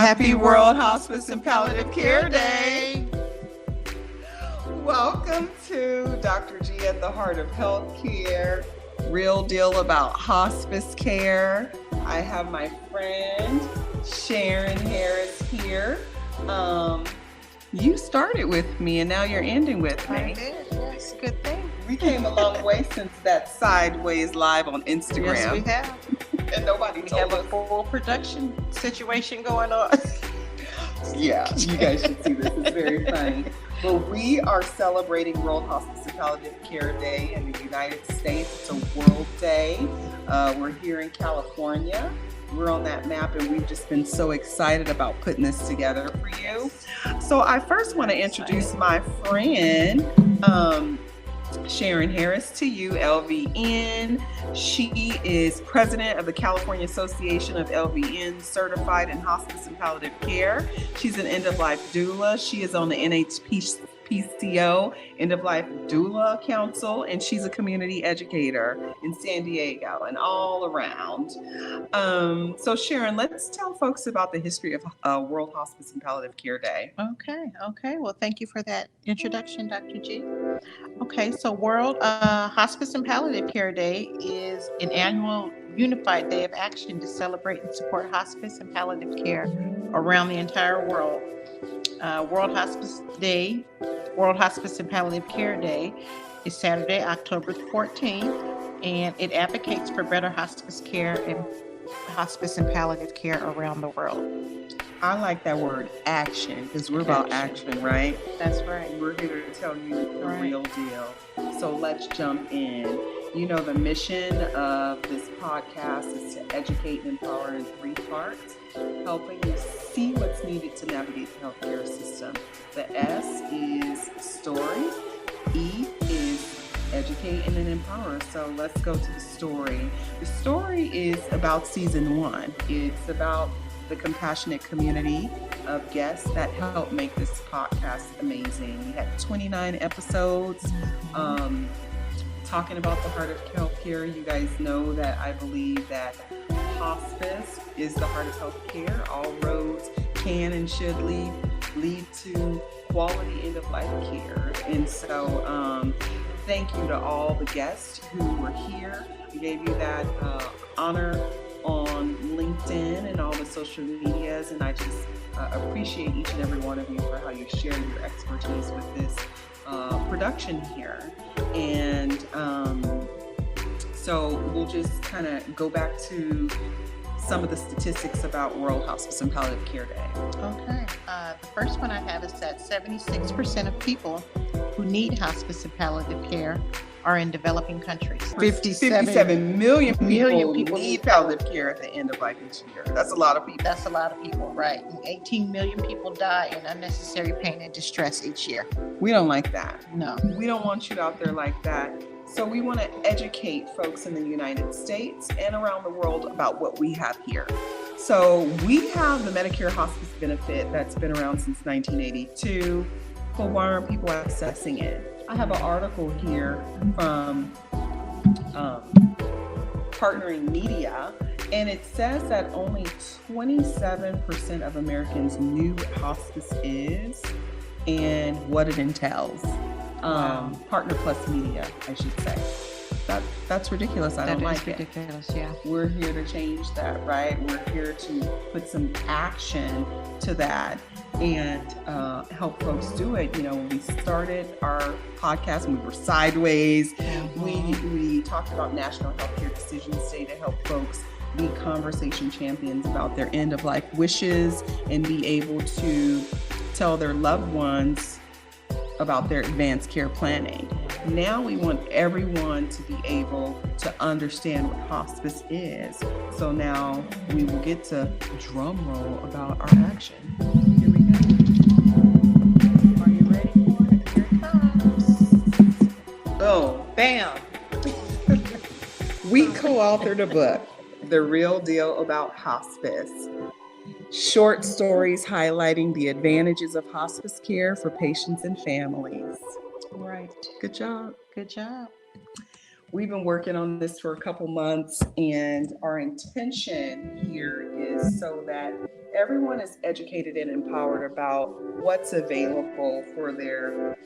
Happy World Hospice and Palliative Care Day. Welcome to Dr. G at the Heart of Healthcare, real deal about hospice care. I have my friend Sharon Harris here. You started with me and now you're ending with me. I did, yes, good thing. We came a long way since that Sideways Live on Instagram. Yes, we have. And nobody We told have us. a full production situation going on. Yeah, you guys should see this. It's very funny. But we are celebrating World Hospice and Palliative Care Day in the United States. It's a world day. We're here in California. We're on that map, and we've just been so excited about putting this together for you. So I first want to introduce my friend, Sharon Harris, to you, LVN. She is president of the California Association of LVNs certified in hospice and palliative care. She's an end-of-life doula. She is on the NHPCO End-of-Life Doula Council, and she's a community educator in San Diego and all around. So Sharon, let's tell folks about the history of World Hospice and Palliative Care Day. Okay. Well, thank you for that introduction, Dr. G. Okay, so World Hospice and Palliative Care Day is an annual unified day of action to celebrate and support hospice and palliative care around the entire world. World Hospice and Palliative Care Day is Saturday, October 14th, and it advocates for better hospice care and hospice and palliative care around the world. I like that word, action, because we're about action, right? That's right. We're here to tell you the real deal. So let's jump in. You know, the mission of this podcast is to educate and empower in 3 parts, helping you see what's needed to navigate the healthcare system. The S is story. E is educate and then empower. So let's go to the story. The story is about season 1. It's about the compassionate community of guests that helped make this podcast amazing. We had 29 episodes talking about the heart of healthcare. You guys know that I believe that hospice is the heart of healthcare. All roads can and should lead to quality end-of-life care. And so thank you to all the guests who were here. We gave you that honor on LinkedIn and all the social medias, and I just appreciate each and every one of you for how you share your expertise with this production here. And so we'll just kind of go back to some of the statistics about World Hospice and Palliative Care Day. Okay. The first one I have is that 76% of people who need hospice and palliative care are in developing countries. 57 million people need palliative care at the end of life each year. That's a lot of people. That's a lot of people, right? And 18 million people die in unnecessary pain and distress each year. We don't like that. No. We don't want you out there like that. So we want to educate folks in the United States and around the world about what we have here. So we have the Medicare Hospice Benefit that's been around since 1982. But why aren't people accessing it? I have an article here from Partnering Media, and it says that only 27% of Americans knew what hospice is and what it entails. Wow. Partner Plus Media, I should say. That's ridiculous. I don't like it. Ridiculous, yeah. We're here to change that, right? We're here to put some action to that and help folks do it. You know, when we started our podcast, when we were sideways, we talked about National Healthcare Decisions Day to help folks be conversation champions about their end-of-life wishes and be able to tell their loved ones about their advanced care planning. Now we want everyone to be able to understand what hospice is. So now we will get to drum roll about our action. Here we go. Are you ready for it? Here it comes. Oh, bam. We co-authored a book, The Real Deal About Hospice. Short stories highlighting the advantages of hospice care for patients and families. Right. Good job. Good job. We've been working on this for a couple months, and our intention here is so that everyone is educated and empowered about what's available for their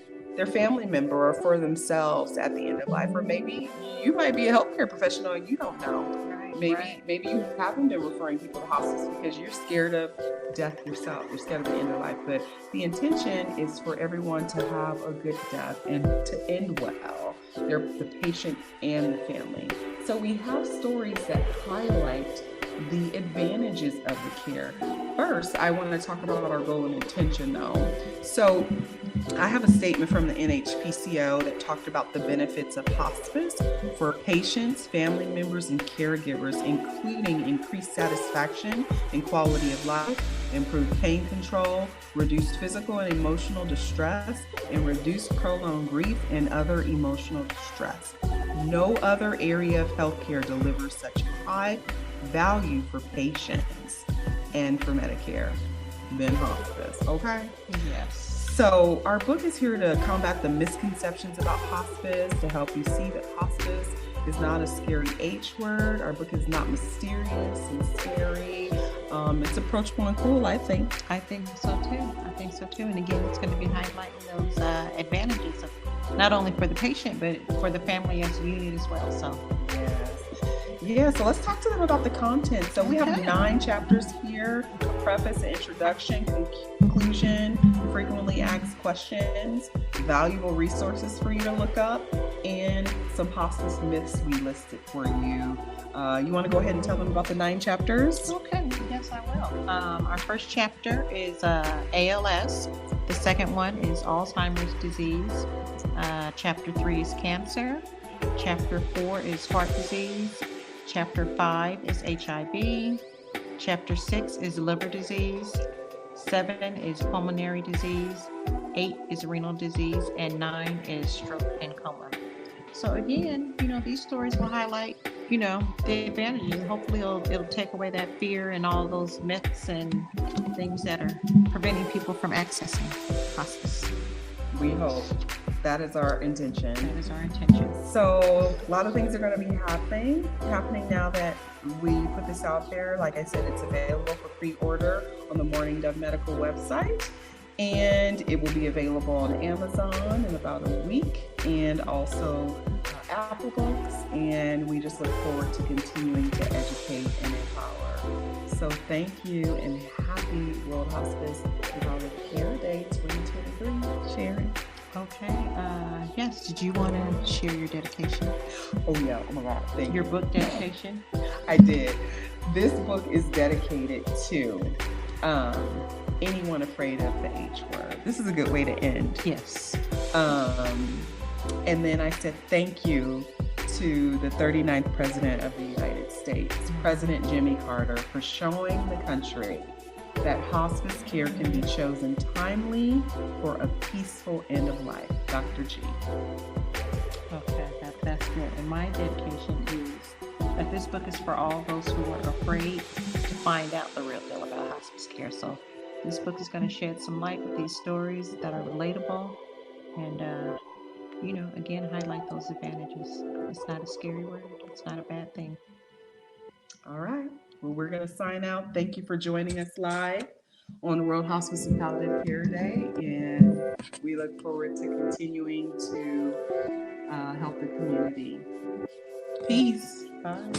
family member or for themselves at the end of life. Or maybe you might be a healthcare professional and you don't know. Maybe you haven't been referring people to hospice because you're scared of death yourself. You're scared of the end of life. But the intention is for everyone to have a good death and to end well, the patient and the family. So we have stories that highlight the advantages of the care. First, I want to talk about our goal and intention though. So I have a statement from the NHPCO that talked about the benefits of hospice for patients, family members, and caregivers, including increased satisfaction and quality of life, improved pain control, reduced physical and emotional distress, and reduced prolonged grief and other emotional distress. No other area of healthcare delivers such high value for patients and for Medicare than hospice. Okay? Yes. So our book is here to combat the misconceptions about hospice, to help you see that hospice is not a scary H word. Our book is not mysterious and scary. It's approachable and cool, I think. I think so too. And again, it's going to be highlighting those advantages of not only for the patient, but for the family as a unit as well. So yeah, so let's talk to them about the content. So we have 9 chapters here: a preface, an introduction, conclusion, frequently asked questions, valuable resources for you to look up, and some hospice myths we listed for you. You want to go ahead and tell them about the 9 chapters? Okay, yes, I will. Our first chapter is ALS. The second one is Alzheimer's disease. Chapter 3 is cancer. Chapter 4 is heart disease. Chapter 5 is HIV. Chapter 6 is liver disease. 7 is pulmonary disease. 8 is renal disease. And 9 is stroke and coma. So again, these stories will highlight, the advantages. Hopefully it'll take away that fear and all those myths and things that are preventing people from accessing hospice. We hope. That is our intention. That is our intention. So a lot of things are going to be happening now that we put this out there. Like I said, it's available for pre-order on the Mourning Medical website, and it will be available on Amazon in about a week, and also Apple Books. And we just look forward to continuing to educate and empower. So thank you, and happy World Hospice Palliative Care Day 2023, Sharon. Okay. Yes. Did you want to share your dedication? Oh yeah. Oh my God. Thank your you. Book dedication? I did. This book is dedicated to anyone afraid of the H word. This is a good way to end. Yes. And then I said thank you to the 39th President of the United States, President Jimmy Carter, for showing the country that hospice care can be chosen timely for a peaceful end of life. Dr. G. Okay, that's good. And my dedication is that this book is for all those who are afraid to find out the real deal about hospice care. So this book is going to shed some light with these stories that are relatable and, again, highlight those advantages. It's not a scary word. It's not a bad thing. All right. Well, we're going to sign out. Thank you for joining us live on World Hospice and Palliative Care Day, and we look forward to continuing to help the community. Peace. Bye.